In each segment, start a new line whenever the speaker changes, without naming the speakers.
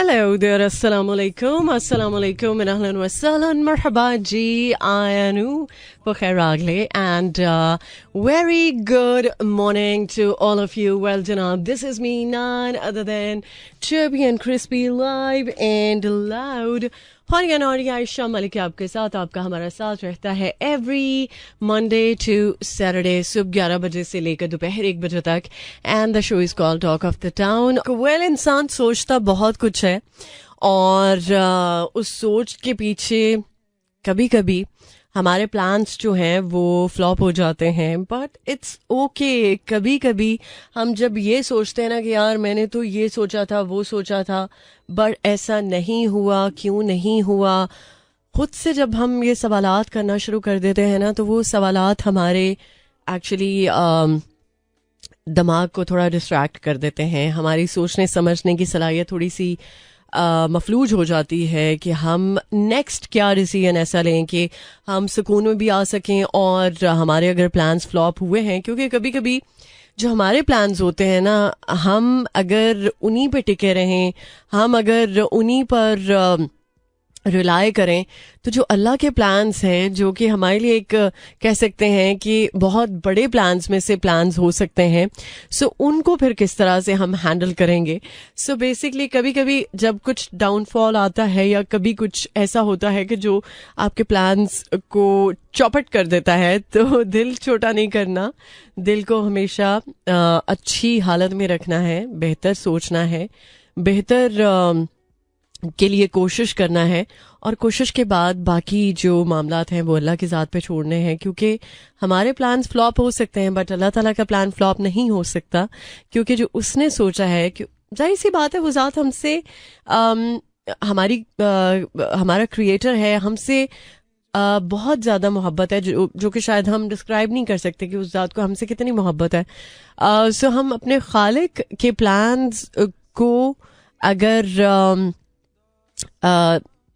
Hello there, assalamu alaikum and ahlan wa sahlan, marhaba ji, ayanu bukhair agle, and very good morning to all of you. Well, Janab, this is me, none other than chirpy and crispy, live and loud. Horiya Noriya Aisha Malik आपके साथ, आपका हमारा साथ रहता है every Monday to Saturday सुबह 11 बजे से लेकर दोपहर 1 बजे तक, and the show is called Talk of the Town. Well, इंसान सोचता बहुत कुछ है और उस सोच के पीछे कभी कभी हमारे प्लान्स जो हैं वो फ्लॉप हो जाते हैं, बट इट्स ओके. कभी कभी हम जब ये सोचते हैं ना कि यार मैंने तो ये सोचा था वो सोचा था बट ऐसा नहीं हुआ, क्यों नहीं हुआ, खुद से जब हम ये सवालात करना शुरू कर देते हैं ना, तो वो सवालात हमारे एक्चुअली दिमाग को थोड़ा डिस्ट्रैक्ट कर देते हैं. हमारी सोचने समझने की सलाहियत थोड़ी सी मफलूज हो जाती है कि हम नेक्स्ट क्या डिसीजन ऐसा लें कि हम सुकून में भी आ सकें और हमारे अगर प्लान्स फ्लॉप हुए हैं, क्योंकि कभी कभी जो हमारे प्लान्स होते हैं ना, हम अगर उन्हीं पे टिके रहें, हम अगर उन्हीं पर रिलाय करें, तो जो अल्लाह के प्लान्स हैं जो कि हमारे लिए एक कह सकते हैं कि बहुत बड़े प्लान्स में से प्लान्स हो सकते हैं, सो उनको फिर किस तरह से हम हैंडल करेंगे. सो बेसिकली कभी कभी जब कुछ डाउनफॉल आता है या कभी कुछ ऐसा होता है कि जो आपके प्लान्स को चौपट कर देता है, तो दिल छोटा नहीं करना, दिल को हमेशा अच्छी हालत में रखना है, बेहतर सोचना है, बेहतर के लिए कोशिश करना है, और कोशिश के बाद बाकी जो मामलात हैं वो अल्लाह की ज़ात पे छोड़ने हैं. क्योंकि हमारे प्लान्स फ्लॉप हो सकते हैं बट अल्लाह ताला का प्लान फ्लॉप नहीं हो सकता, क्योंकि जो उसने सोचा है, कि जाहिर सी बात है वो ज़ात हमसे हमारा क्रिएटर है, हमसे बहुत ज़्यादा मोहब्बत है, जो कि शायद हम डिस्क्राइब नहीं कर सकते कि उस ज़ात को हमसे कितनी मोहब्बत है. सो हम अपने खालिक के प्लान्स को अगर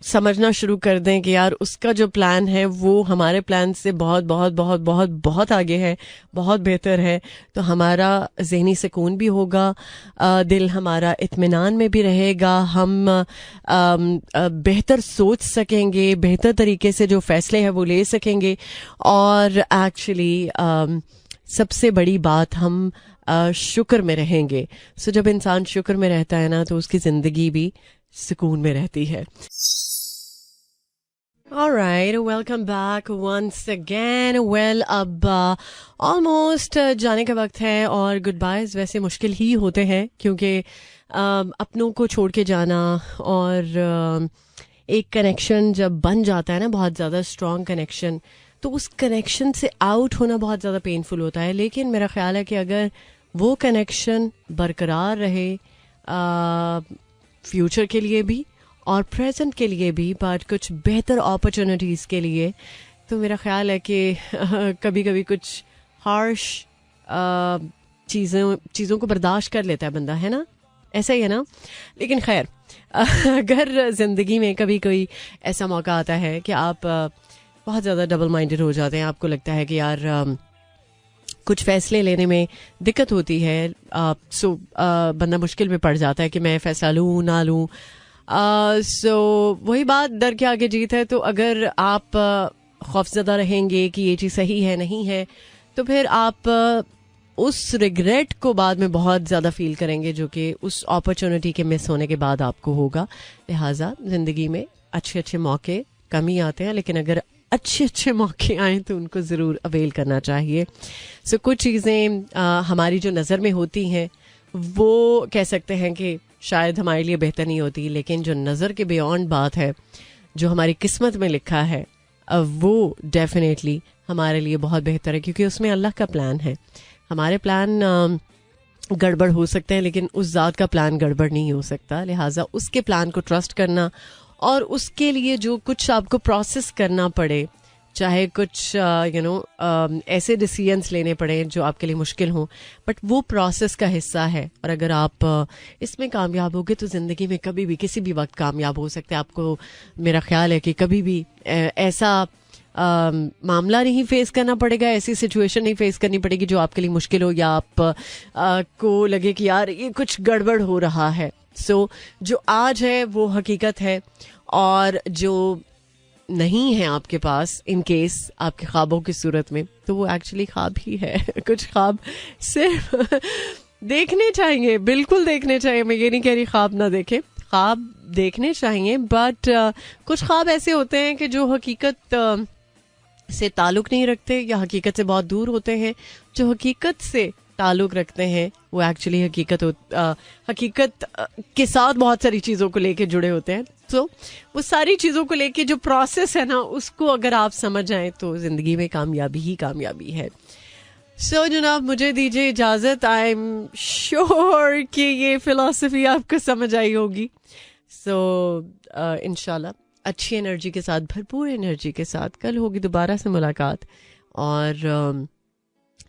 समझना शुरू कर दें कि यार उसका जो प्लान है वो हमारे प्लान से बहुत बहुत बहुत बहुत बहुत आगे है, बहुत बेहतर है, तो हमारा ज़हनी सुकून भी होगा, दिल हमारा इत्मीनान में भी रहेगा, हम बेहतर सोच सकेंगे, बेहतर तरीके से जो फैसले हैं वो ले सकेंगे, और एक्चुअली सबसे बड़ी बात हम शुक्र में रहेंगे. सो जब इंसान शुक्र में रहता है ना, तो उसकी ज़िंदगी भी सुकून में रहती है. Alright, welcome back once again. Well, अब almost जाने का वक्त है, और गुड बायज वैसे मुश्किल ही होते हैं, क्योंकि अपनों को छोड़ के जाना और एक कनेक्शन जब बन जाता है ना, बहुत ज़्यादा स्ट्रॉन्ग कनेक्शन, तो उस कनेक्शन से आउट होना बहुत ज़्यादा पेनफुल होता है. लेकिन मेरा ख्याल है कि अगर वो कनेक्शन बरकरार रहे फ्यूचर के लिए भी और प्रेजेंट के लिए भी, बट कुछ बेहतर अपॉर्चुनिटीज़ के लिए, तो मेरा ख्याल है कि कभी कभी कुछ हार्श चीज़ों को बर्दाश्त कर लेता है बंदा, है ना, ऐसा ही है ना. लेकिन खैर, अगर ज़िंदगी में कभी कोई ऐसा मौका आता है कि आप बहुत ज़्यादा डबल माइंडेड हो जाते हैं, आपको लगता है कि यार कुछ फैसले लेने में दिक्कत होती है, सो बंदा मुश्किल में पड़ जाता है कि मैं फ़ैसला लूँ ना लूँ. सो वही बात, डर के आगे जीत है. तो अगर आप खौफज़दा रहेंगे कि ये चीज़ सही है नहीं है, तो फिर आप उस रिग्रेट को बाद में बहुत ज़्यादा फील करेंगे, जो कि उस अपॉर्चुनिटी के मिस होने के बाद आपको होगा. लिहाजा ज़िंदगी में अच्छे अच्छे मौके कम ही आते हैं, लेकिन अगर अच्छे अच्छे मौके आए तो उनको ज़रूर अवेल करना चाहिए. सो कुछ चीज़ें हमारी जो नज़र में होती हैं वो कह सकते हैं कि शायद हमारे लिए बेहतर नहीं होती, लेकिन जो नज़र के बियॉन्ड बात है, जो हमारी किस्मत में लिखा है, वो डेफिनेटली हमारे लिए बहुत बेहतर है, क्योंकि उसमें अल्लाह का प्लान है. हमारे प्लान गड़बड़ हो सकते हैं, लेकिन उस ज़ात का प्लान गड़बड़ नहीं हो सकता. लिहाजा उसके प्लान को ट्रस्ट करना, और उसके लिए जो कुछ आपको प्रोसेस करना पड़े, चाहे कुछ ऐसे डिसीजंस लेने पड़े जो आपके लिए मुश्किल हों, बट वो प्रोसेस का हिस्सा है. और अगर आप इसमें कामयाब होगे तो ज़िंदगी में कभी भी किसी भी वक्त कामयाब हो सकते हैं. आपको मेरा ख्याल है कि कभी भी ऐसा मामला नहीं फेस करना पड़ेगा, ऐसी सिचुएशन नहीं फेस करनी पड़ेगी जो आपके लिए मुश्किल हो, या आप को लगे कि यार ये कुछ गड़बड़ हो रहा है. सो जो आज है वो हकीकत है, और जो नहीं है आपके पास, इन केस आपके ख्वाबों की सूरत में, तो वो एक्चुअली ख्वाब ही है। कुछ ख्वाब सिर्फ देखने चाहिए, बिल्कुल देखने चाहिए। मैं ये नहीं कह रही ख्वाब ना देखें, ख्वाब देखने चाहिए, बट कुछ ख्वाब ऐसे होते हैं कि जो हकीकत से ताल्लुक नहीं रखते या हकीकत से बहुत दूर होते हैं। जो हकीकत से ताल्लुक रखते हैं वो एक्चुअली हकीकत के साथ बहुत सारी चीज़ों को लेके जुड़े होते हैं। तो वो सारी चीज़ों को लेके जो प्रोसेस है ना, उसको अगर आप समझ आए तो ज़िंदगी में कामयाबी ही कामयाबी है। सो जनाब, मुझे दीजिए इजाज़त। आई एम श्योर कि ये फिलॉसफी आपको समझ आई होगी। सो इंशाल्लाह अच्छी एनर्जी के साथ, भरपूर एनर्जी के साथ कल होगी दोबारा से मुलाकात। और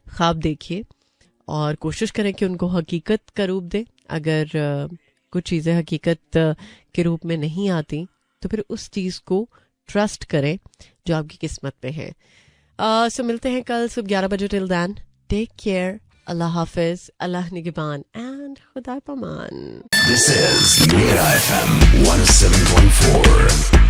ख्वाब देखिए और कोशिश करें कि उनको हकीकत का रूप दें। अगर कुछ चीज़ें हकीकत के रूप में नहीं आती तो फिर उस चीज़ को ट्रस्ट करें जो आपकी किस्मत में है। सो मिलते हैं कल सुबह 11 बजे। टिल दैन टेक केयर, अल्लाह हाफिज, अल्लाह निगहबान एंड खुदा पमान।
This is Mira FM 107.4.